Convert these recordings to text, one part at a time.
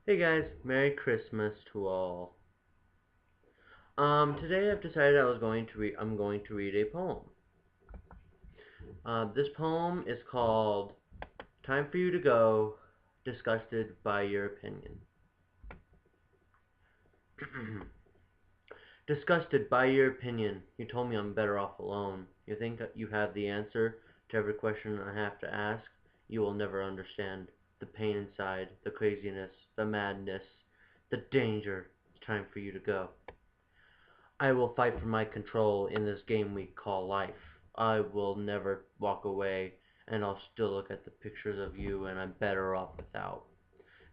Hey guys, Merry Christmas to all. Today I've decided I'm going to read a poem. This poem is called Time for You to Go, Disgusted by Your Opinion. Disgusted by your opinion, you told me I'm better off alone. You think that you have the answer to every question I have to ask? You will never understand the pain inside, the craziness, the madness, the danger. It's time for you to go. I will fight for my control in this game we call life. I will never walk away, and I'll still look at the pictures of you, and I'm better off without.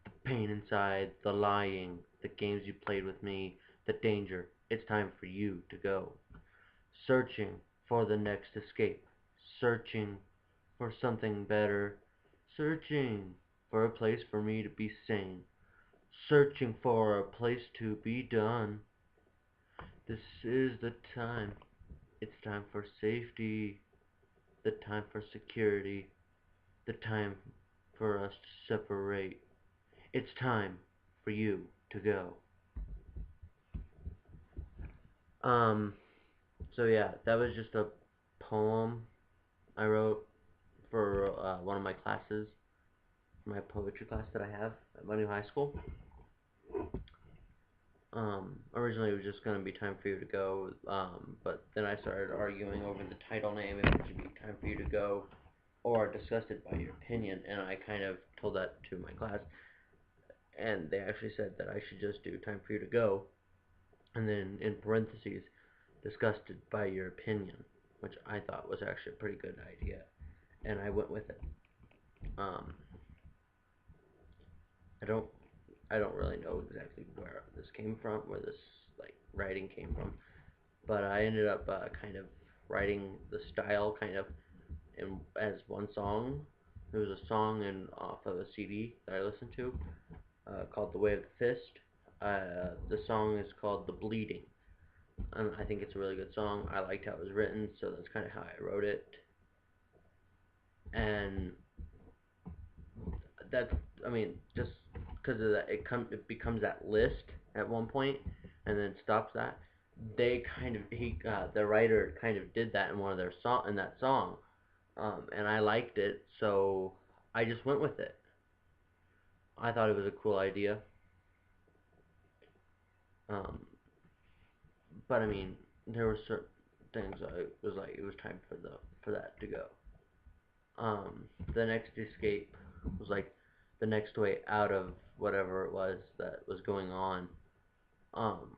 The pain inside, the lying, the games you played with me, the danger. It's time for you to go. Searching for the next escape. Searching for something better. Searching for a place for me to be sane. Searching for a place to be done. This is the time. It's time for safety, the time for security, the time for us to separate. It's time for you to go. Um, so yeah, that was just a poem I wrote for one of my classes, my poetry class that I have at my new high school. Originally it was just gonna be time for you to go, but then I started arguing over the title name if it should be time for you to go or disgusted by your opinion, and I kind of told that to my class, and they actually said that I should just do time for you to go, and then in parentheses, disgusted by your opinion, which I thought was actually a pretty good idea, and I went with it. Um, I don't, I don't really know exactly where this came from, where this like writing came from, but I ended up kind of writing the style kind of in as one song. There was a song in off of a CD that I listened to called "The Way of the Fist." The song is called "The Bleeding." I think it's a really good song. I liked how it was written, so that's kind of how I wrote it. And that's, I mean, just because of that, it becomes that list at one point, and then stops that. They kind of the writer kind of did that in one of their song in that song, and I liked it, so I just went with it. I thought it was a cool idea, um, but I mean, there were certain things I was like, it was time for that to go. The next escape was like the next way out of whatever it was that was going on. Um,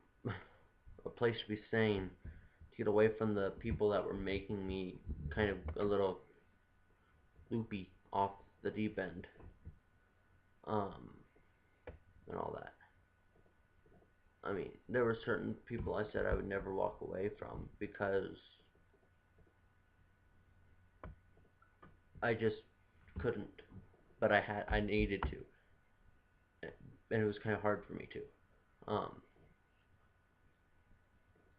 a place to be sane, to get away from the people that were making me kind of a little loopy off the deep end, um, and all that. I mean, there were certain people I said I would never walk away from because I just couldn't, but I needed to, and it was kind of hard for me to. Um,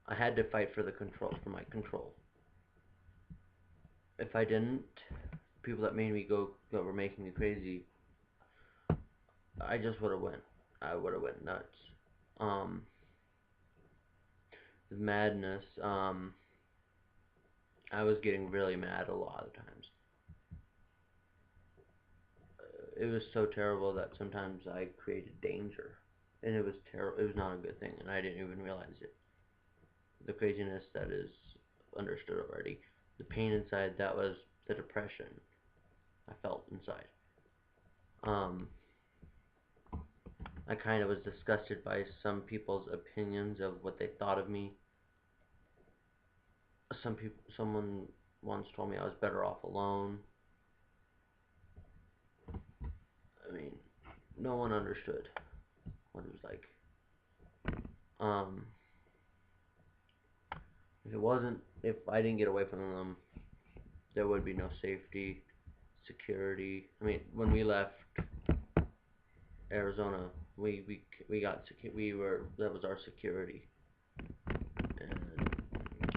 I had to fight for my control. If I didn't, people that made me go that were making me crazy, I just would have went. I would have went nuts. Um, the madness. I was getting really mad a lot of times. It was so terrible that sometimes I created danger, and it was terrible. It was not a good thing, and I didn't even realize it. The craziness that is understood already. The pain inside, that was the depression I felt inside. Um, I kind of was disgusted by some people's opinions of what they thought of me. Someone once told me I was better off alone. I mean, no one understood what it was like. Um, if I didn't get away from them, there would be no safety, security. I mean, when we left Arizona, we got we were that was our security, and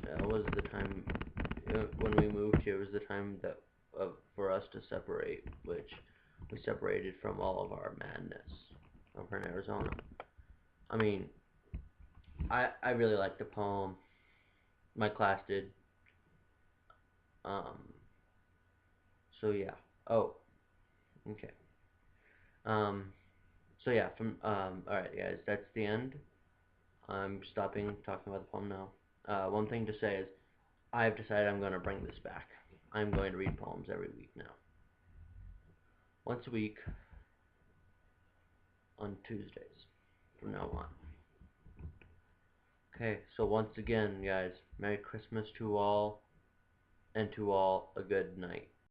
that was the time when we moved here was the time that for us to separate, which we separated from all of our madness. over in Arizona. I mean, I really liked the poem. My class did. Um, so yeah. Oh, okay. Um, so yeah. All right, guys. That's the end. I'm stopping talking about the poem now. One thing to say is I've decided I'm going to bring this back. I'm going to read poems every week now. Once a week on Tuesdays from now on. Okay, so once again, guys, Merry Christmas to all, and to all a good night.